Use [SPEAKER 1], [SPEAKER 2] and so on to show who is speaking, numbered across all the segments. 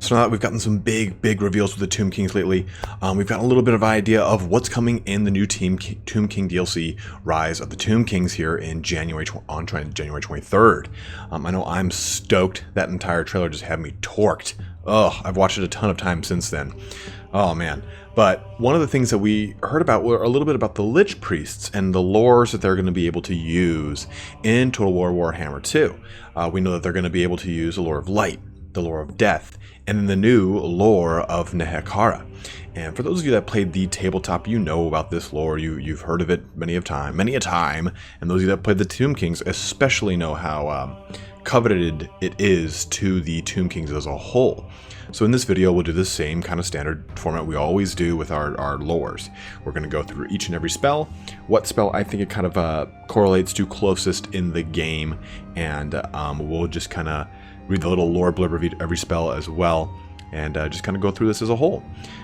[SPEAKER 1] So now that we've gotten some big reveals with the Tomb Kings lately, we've got a little bit of idea of what's coming in the new Tomb King DLC, Rise of the Tomb Kings, here in January 23rd. I know I'm stoked. That entire trailer just had me torqued. Oh, I've watched it a ton of times since then. Oh man. But one of the things that we heard about were a little bit about the Lich Priests and the lores that they're going to be able to use in Total War Warhammer 2. We know that they're going to be able to use the lore of light, the lore of death, and then the new lore of Nehekhara. And for those of you that played the tabletop, you know about this lore. You've heard of it many a time. And those of you that played the Tomb Kings especially know how coveted it is to the Tomb Kings as a whole. So in this video, we'll do the same kind of standard format we always do with our lores. We're going to go through each and every spell, what spell I think it kind of correlates to closest in the game, and we'll just kind of read the little lore blurb of every spell as well, and just kind of go through this as a whole.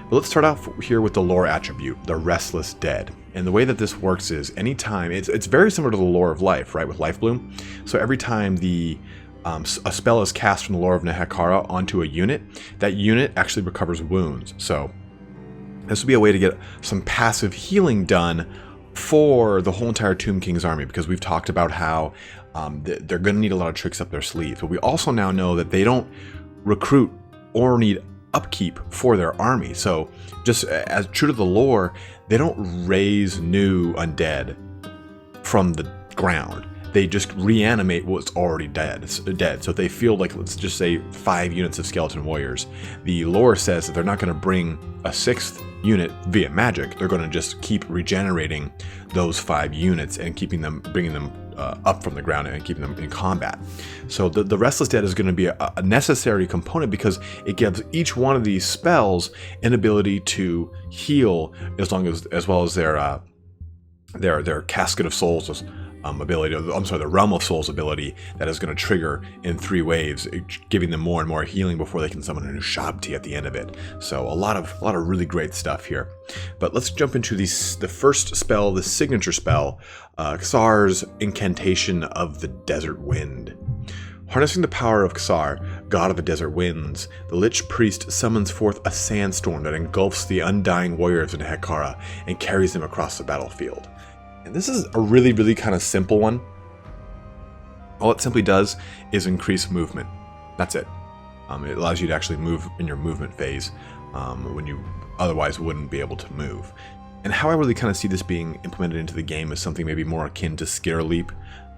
[SPEAKER 1] But let's start off here with the lore attribute, the Restless Dead. And the way that this works is anytime, it's very similar to the lore of life, right, with Life Bloom. So every time a spell is cast from the lore of Nehekhara onto a unit, that unit actually recovers wounds. So this would be a way to get some passive healing done for the whole entire Tomb King's army, because we've talked about how they're going to need a lot of tricks up their sleeves. But we also now know that they don't recruit or need upkeep for their army. So just as true to the lore, they don't raise new undead from the ground. They just reanimate what's already dead. So if they feel like, let's just say, 5 units of skeleton warriors, the lore says that they're not going to bring a 6th unit via magic. They're going to just keep regenerating those 5 units and bringing them up from the ground and keeping them in combat. So the Restless Dead is going to be a necessary component, because it gives each one of these spells an ability to heal, as well as their Casket of Souls ability, the Realm of Souls ability, that is going to trigger in 3 waves, giving them more and more healing before they can summon a new Shabti at the end of it. So a lot of really great stuff here. But let's jump into the first spell, the signature spell, Xar's Incantation of the Desert Wind. Harnessing the power of Xar, god of the desert winds, the Lich Priest summons forth a sandstorm that engulfs the undying warriors of Nehekhara and carries them across the battlefield. And this is a really kind of simple one. All it simply does is increase movement. That's it. It allows you to actually move in your movement phase when you otherwise wouldn't be able to move. And how I really kind of see this being implemented into the game is something maybe more akin to Scare Leap.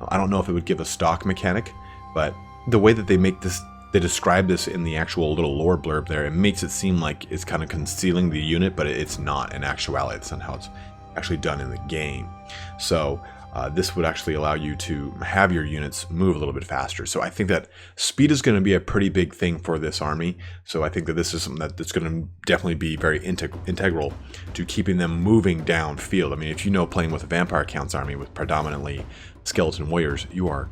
[SPEAKER 1] I don't know if it would give a stock mechanic, but the way that they describe this in the actual little lore blurb there, it makes it seem like it's kind of concealing the unit, but it's not. In actuality, it's not how it's actually done in the game. So this would actually allow you to have your units move a little bit faster. So I think that speed is going to be a pretty big thing for this army. So I think that this is something that's going to definitely be very integral to keeping them moving downfield. I mean, if you know, playing with a Vampire Counts army with predominantly skeleton warriors, you are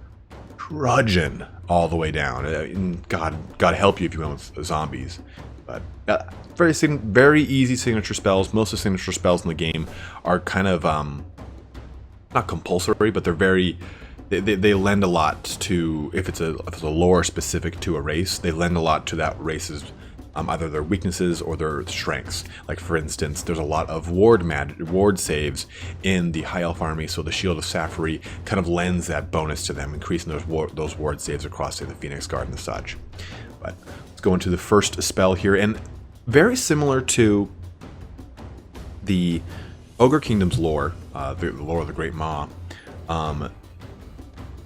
[SPEAKER 1] trudging all the way down. God help you if you went with zombies. But very easy signature spells. Most of the signature spells in the game are kind of not compulsory, but they lend a lot to, if it's a lore specific to a race, they lend a lot to that race's either their weaknesses or their strengths. Like, for instance, there's a lot of ward saves in the High Elf army, so the Shield of Safari kind of lends that bonus to them, increasing those ward saves across, say, the Phoenix Guard and such. But let's go into the first spell here, and very similar to the Ogre Kingdom's lore, the lore of the Great Maw.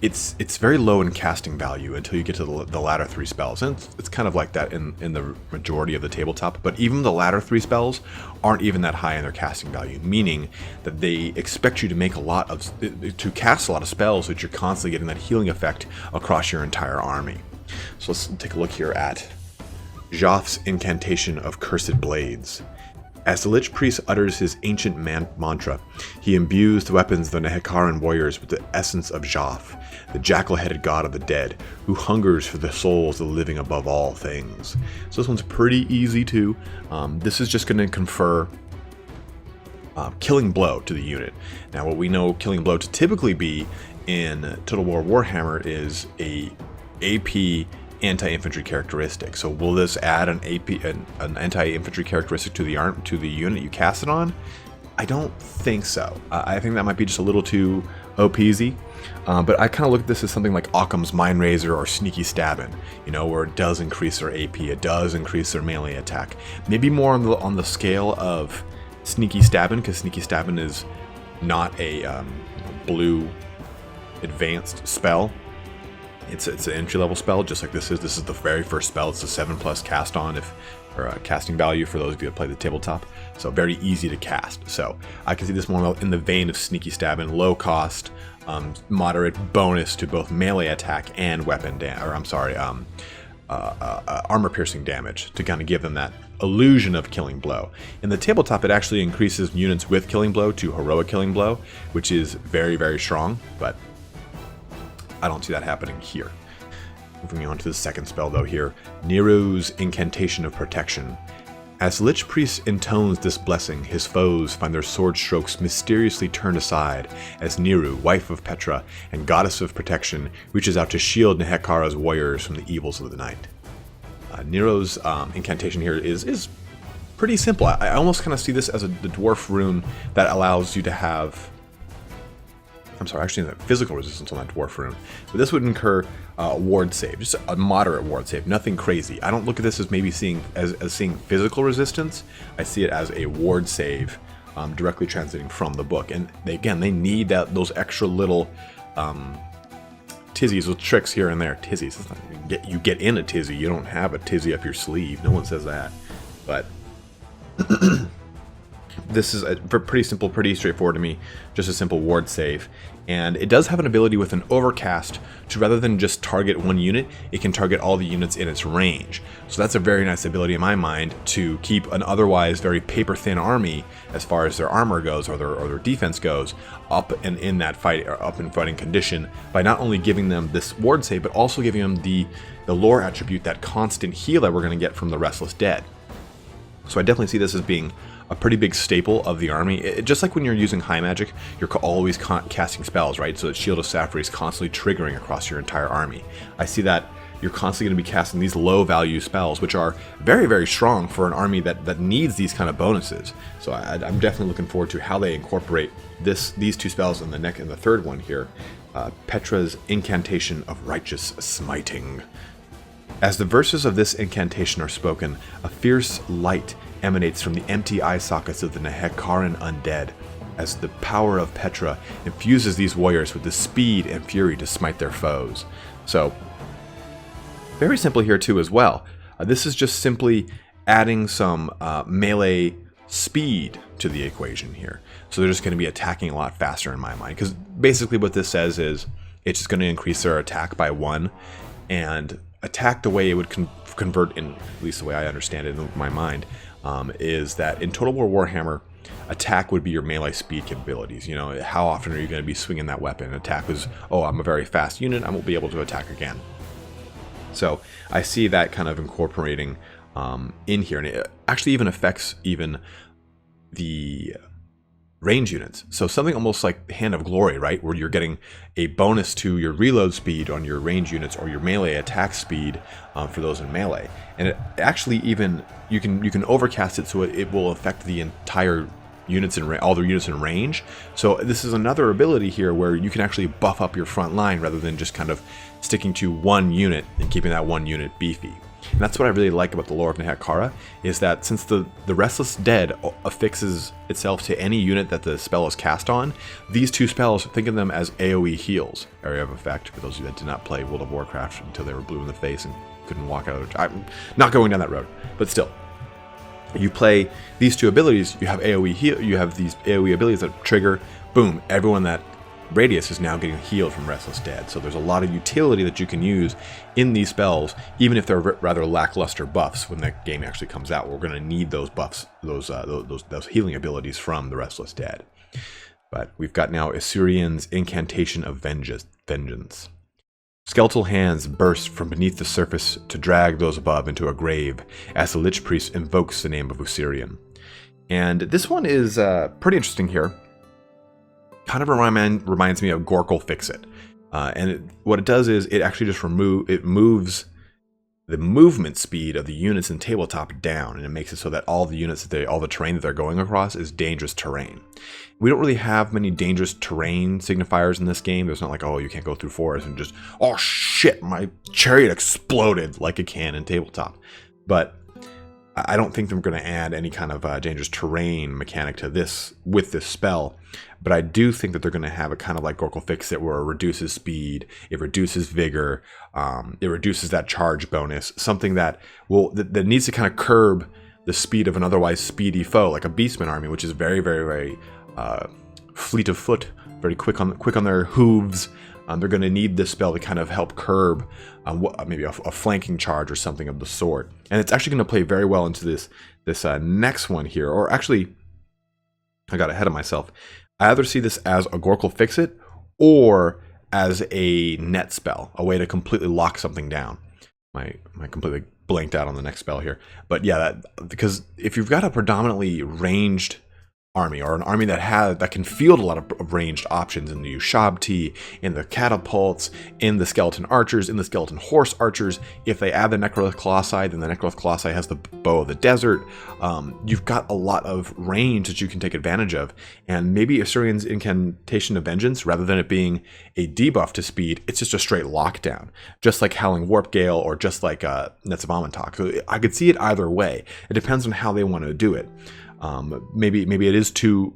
[SPEAKER 1] It's very low in casting value until you get to the latter 3 spells, and it's kind of like that in the majority of the tabletop. But even the latter 3 spells aren't even that high in their casting value, meaning that they expect you to cast a lot of spells, so that you're constantly getting that healing effect across your entire army. So let's take a look here at Joff's Incantation of Cursed Blades. As the Lich Priest utters his ancient mantra, he imbues the weapons of the Nehekharan warriors with the essence of Joff, the jackal-headed god of the dead, who hungers for the souls of the living above all things. So this one's pretty easy too. This is just going to confer Killing Blow to the unit. Now, what we know Killing Blow to typically be in Total War Warhammer is a AP anti-infantry characteristic. So will this add an anti-infantry characteristic to the unit you cast it on? I don't think so. I think that might be just a little too OPZ. But I kind of look at this as something like Occam's Mind Razor or Sneaky Stabbing, where it does increase their AP, it does increase their melee attack. Maybe more on the scale of Sneaky Stabbing, because Sneaky Stabbing is not a blue advanced spell. It's an entry level spell, just like this is. This is the very first spell. It's a 7+ cast on, or casting value for those of you that play the tabletop. So very easy to cast. So I can see this more in the vein of Sneaky Stabbing, low cost, moderate bonus to both melee attack and armor piercing damage to kind of give them that illusion of killing blow. In the tabletop, it actually increases units with killing blow to heroic killing blow, which is very, very strong, but I don't see that happening here. Moving on to the second spell though here, Nero's Incantation of Protection. As Lich Priest intones this blessing, his foes find their sword strokes mysteriously turned aside as Nero, wife of Petra and goddess of protection, reaches out to shield Nehekhara's warriors from the evils of the night. Nero's incantation here is pretty simple. I almost kind of see this as the dwarf rune that allows you to have... actually the physical resistance on that dwarf rune. But this would incur a ward save, just a moderate ward save, nothing crazy. I don't look at this as maybe seeing physical resistance. I see it as a ward save directly translating from the book. And they need those extra little tizzies with tricks here and there. Tizzies, it's not, you get in a tizzy, you don't have a tizzy up your sleeve. No one says that. But this is pretty simple, pretty straightforward to me. Just a simple ward save. And it does have an ability with an overcast to, rather than just target one unit, it can target all the units in its range. So that's a very nice ability in my mind to keep an otherwise very paper-thin army, as far as their armor goes or their defense goes, up and in that fight, or up in fighting condition, by not only giving them this ward save, but also giving them the lore attribute, that constant heal that we're going to get from the Restless Dead. So I definitely see this as being a pretty big staple of the army. Just like when you're using high magic, you're always casting spells, right? So that Shield of Sapphire is constantly triggering across your entire army. I see that you're constantly going to be casting these low value spells, which are very, very strong for an army that needs these kind of bonuses. So I'm definitely looking forward to how they incorporate these two spells in the third one here. Petra's Incantation of Righteous Smiting. As the verses of this incantation are spoken, a fierce light emanates from the empty eye sockets of the Nehekharan undead, as the power of Petra infuses these warriors with the speed and fury to smite their foes. So, very simple here too as well. This is just simply adding some melee speed to the equation here. So they're just going to be attacking a lot faster in my mind, because basically what this says is it's just going to increase their attack by 1, and attack the way it would convert, in at least the way I understand it in my mind, is that in Total War Warhammer, attack would be your melee speed capabilities. How often are you going to be swinging that weapon? Attack was, I'm a very fast unit, I won't be able to attack again. So I see that kind of incorporating in here, and it actually even affects the range units. So something almost like Hand of Glory, right? Where you're getting a bonus to your reload speed on your range units, or your melee attack speed for those in melee. And it actually even, you can overcast it so it will affect the entire units all the units in range. So this is another ability here where you can actually buff up your front line rather than just kind of sticking to one unit and keeping that one unit beefy. And that's what I really like about the lore of Nehekhara, is that since the Restless Dead affixes itself to any unit that the spell is cast on, these two spells, think of them as AoE heals, area of effect, for those of you that did not play World of Warcraft until they were blue in the face and couldn't walk out of their... I'm not going down that road, but still. You play these two abilities, you have AoE heal, you have these AoE abilities that trigger, boom, everyone that radius is now getting healed from Restless Dead. So there's a lot of utility that you can use in these spells, even if they're rather lackluster buffs. When the game actually comes out, we're going to need those buffs, those healing abilities from the Restless Dead. But we've got now Isurian's Incantation of Vengeance. Skeletal hands burst from beneath the surface to drag those above into a grave as the Lich Priest invokes the name of Usurian. And this one is pretty interesting here. Kind of reminds me of Gorkle Fix-It. What it does is it actually just moves the movement speed of the units in tabletop down, and it makes it so that all the units all the terrain that they're going across is dangerous terrain. We don't really have many dangerous terrain signifiers in this game. There's not like, oh, you can't go through forest and just, oh shit, my chariot exploded like it can in tabletop. But I don't think they're going to add any kind of dangerous terrain mechanic to this with this spell. But I do think that they're going to have a kind of like Gorkle Fix It, where it reduces speed, it reduces vigor, it reduces that charge bonus, something that that needs to kind of curb the speed of an otherwise speedy foe, like a Beastman army, which is very, very, very fleet of foot, very quick on their hooves. They're going to need this spell to kind of help curb maybe a flanking charge or something of the sort. And it's actually going to play very well into this next one here. Or actually, I got ahead of myself. I either see this as a Gorkle Fix It or as a net spell, a way to completely lock something down. I completely blanked out on the next spell here. But yeah, because if you've got a predominantly ranged army, or an army that can field a lot of ranged options in the Ushabti, in the catapults, in the skeleton archers, in the skeleton horse archers, if they add the Necrolith Colossi, then the Necrolith Colossi has the Bow of the Desert. You've got a lot of range that you can take advantage of, and maybe Assyrian's Incantation of Vengeance, rather than it being a debuff to speed, it's just a straight lockdown, just like Howling Warp Gale or just like Nets of Amantok. So I could see it either way. It depends on how they want to do it. Maybe it is too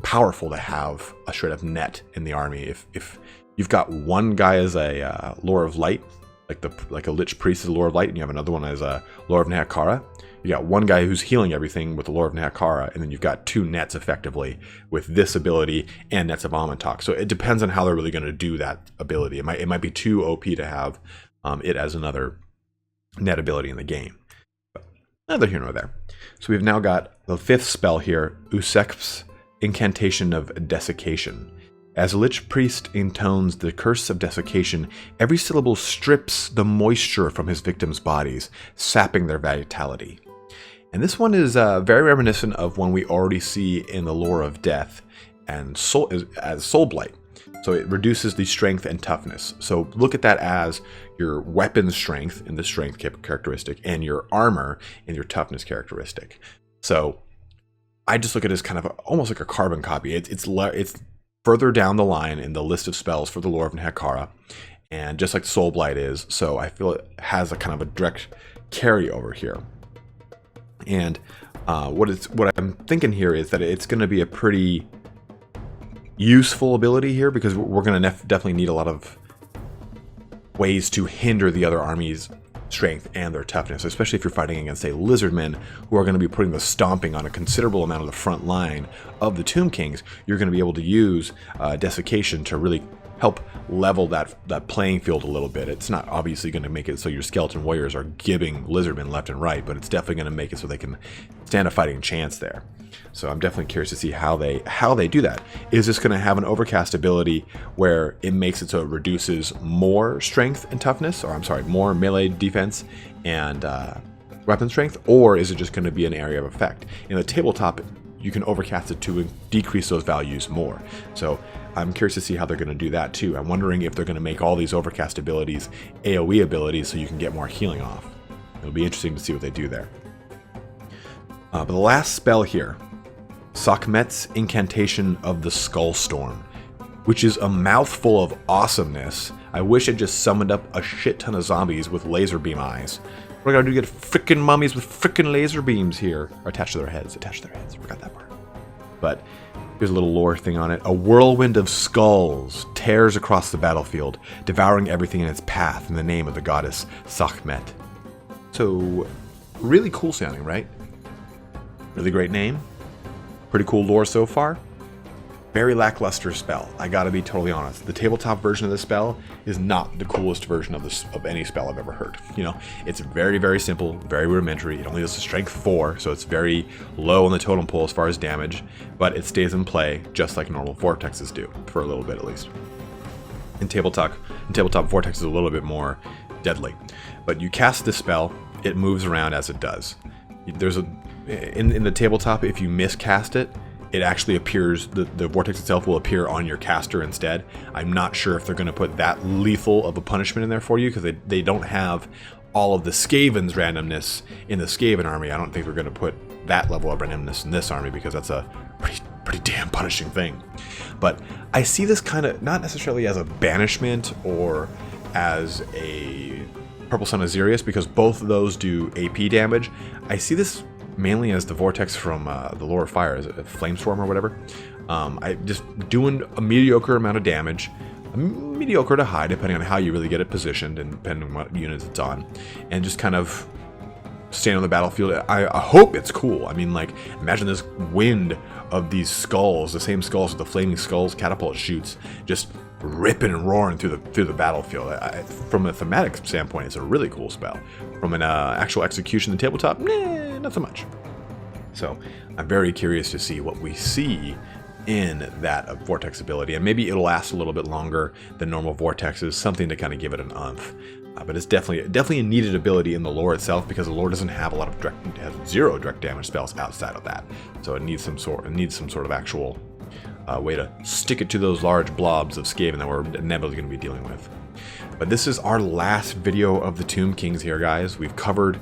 [SPEAKER 1] powerful to have a straight up net in the army. If you've got one guy as a Lore of Light, like a Lich Priest as a Lore of Light, and you have another one as a Lore of Nehekhara, you got one guy who's healing everything with the Lore of Nehekhara, and then you've got two nets effectively with this ability and Nets of Amantok. So it depends on how they're really going to do that ability. It might be too OP to have it as another net ability in the game. But neither here nor there. So we've now got the fifth spell here, Usek's Incantation of Desiccation. As a Lich Priest intones the curse of desiccation, every syllable strips the moisture from his victims' bodies, sapping their vitality. And this one is very reminiscent of one we already see in the Lore of Death and as Soul Blight. So it reduces the strength and toughness. So look at that as your weapon strength in the strength characteristic, and your armor in your toughness characteristic. So I just look at it as kind of almost like a carbon copy. It's further down the line in the list of spells for the Lore of Nehekhara, and just like Soul Blight is. So I feel it has a kind of a direct carryover here. And what I'm thinking here is that it's going to be a pretty useful ability here, because we're going to definitely need a lot of ways to hinder the other army's strength and their toughness, especially if you're fighting against, say, lizardmen, who are going to be putting the stomping on a considerable amount of the front line of the Tomb Kings. You're going to be able to use desiccation to really help level that playing field a little bit. It's not obviously going to make it so your skeleton warriors are gibbing lizardmen left and right, but it's definitely going to make it so they can stand a fighting chance there. So I'm definitely curious to see how they do that. Is this going to have an overcast ability where it makes it so it reduces more strength and toughness, or I'm sorry, more melee defense and weapon strength, or is it just going to be an area of effect? In the tabletop, you can overcast it to decrease those values more. So I'm curious to see how they're going to do that too. I'm wondering if they're going to make all these overcast abilities AoE abilities so you can get more healing off. It'll be interesting to see what they do there. But the last spell here, Sekhmet's Incantation of the Skull Storm, which is a mouthful of awesomeness. I wish it just summoned up a shit ton of zombies with laser beam eyes. We're gonna do get frickin' mummies with frickin' laser beams here, or attached to their heads. Forgot that part. But here's a little lore thing on it. A whirlwind of skulls tears across the battlefield, devouring everything in its path in the name of the goddess Sekhmet. So, really cool sounding, right? Really great name. Pretty cool lore so far. Very lackluster spell, I gotta be totally honest. The tabletop version of this spell is not the coolest version of any spell I've ever heard. You know, it's very, very simple, very rudimentary. It only does a strength 4, so it's very low on the totem pole as far as damage, but it stays in play just like normal vortexes do, for a little bit at least. In tabletop vortex is a little bit more deadly. But you cast this spell, it moves around as it does. There's in the tabletop, if you miscast it, it actually appears, the vortex itself will appear on your caster instead. I'm not sure if they're going to put that lethal of a punishment in there for you, because they don't have all of the Skaven's randomness in the Skaven army. I don't think we're going to put that level of randomness in this army because that's a pretty damn punishing thing. But I see this kind of not necessarily as a banishment or as a Purple Sun Azirius, because both of those do AP damage. I see this mainly as the Vortex from the Lore of Fire, is it Flamestorm or whatever. I just doing a mediocre amount of damage, mediocre to high, depending on how you really get it positioned and depending on what units it's on, and just kind of stand on the battlefield. I hope it's cool. I mean, like, imagine this wind of these skulls, the same skulls with the flaming skulls catapult shoots, just ripping and roaring through the battlefield. From a thematic standpoint, it's a really cool spell. From an actual execution in the tabletop, not so much. So I'm very curious to see what we see in that Vortex ability, and maybe it'll last a little bit longer than normal Vortexes, something to kind of give it an oomph. But it's definitely a needed ability in the lore itself, because the lore doesn't have a lot of direct, it has 0 direct damage spells outside of that. So it needs some sort of actual way to stick it to those large blobs of Skaven that we're inevitably going to be dealing with. But this is our last video of the Tomb Kings here, guys. We've covered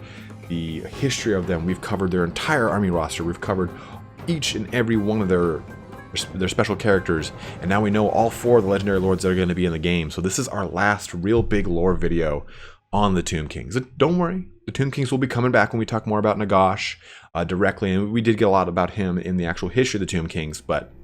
[SPEAKER 1] the history of them. We've covered their entire army roster. We've covered each and every one of their special characters, and now we know all 4 of the legendary lords that are going to be in the game. So this is our last real big lore video on the Tomb Kings. Don't worry, the Tomb Kings will be coming back when we talk more about Nagash directly, and we did get a lot about him in the actual history of the Tomb Kings. But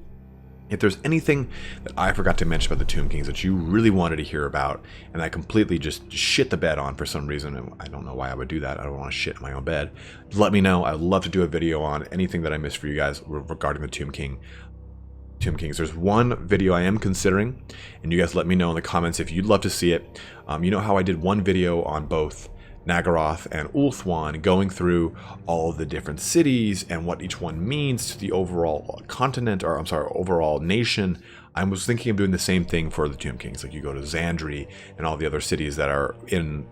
[SPEAKER 1] if there's anything that I forgot to mention about the Tomb Kings that you really wanted to hear about, and I completely just shit the bed on for some reason, and I don't know why I would do that, I don't want to shit in my own bed, let me know. I'd love to do a video on anything that I missed for you guys regarding the Tomb Kings. There's one video I am considering, and you guys let me know in the comments if you'd love to see it. You know how I did one video on both Nagaroth and Ulthuan, going through all of the different cities and what each one means to the overall continent, or I'm sorry, overall nation. I was thinking of doing the same thing for the Tomb Kings. Like, you go to Xandri and all the other cities that are in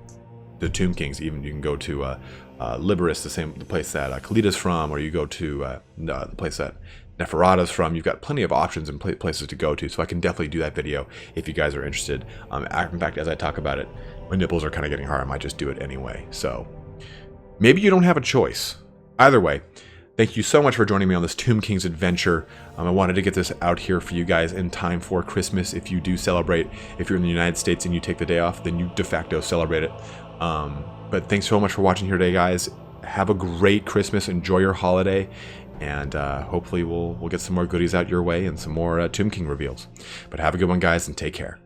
[SPEAKER 1] the Tomb Kings. Even you can go to Liberis, the place that Khalid's from, or you go to the place that Nehekhara's from. You've got plenty of options and places to go to, so I can definitely do that video if you guys are interested. In fact, as I talk about it, my nipples are kind of getting hard. I might just do it anyway. So maybe you don't have a choice. Either way, thank you so much for joining me on this Tomb Kings adventure. I wanted to get this out here for you guys in time for Christmas. If you do celebrate, if you're in the United States and you take the day off, then you de facto celebrate it. But thanks so much for watching here today, guys. Have a great Christmas. Enjoy your holiday. And hopefully we'll get some more goodies out your way and some more Tomb King reveals. But have a good one, guys, and take care.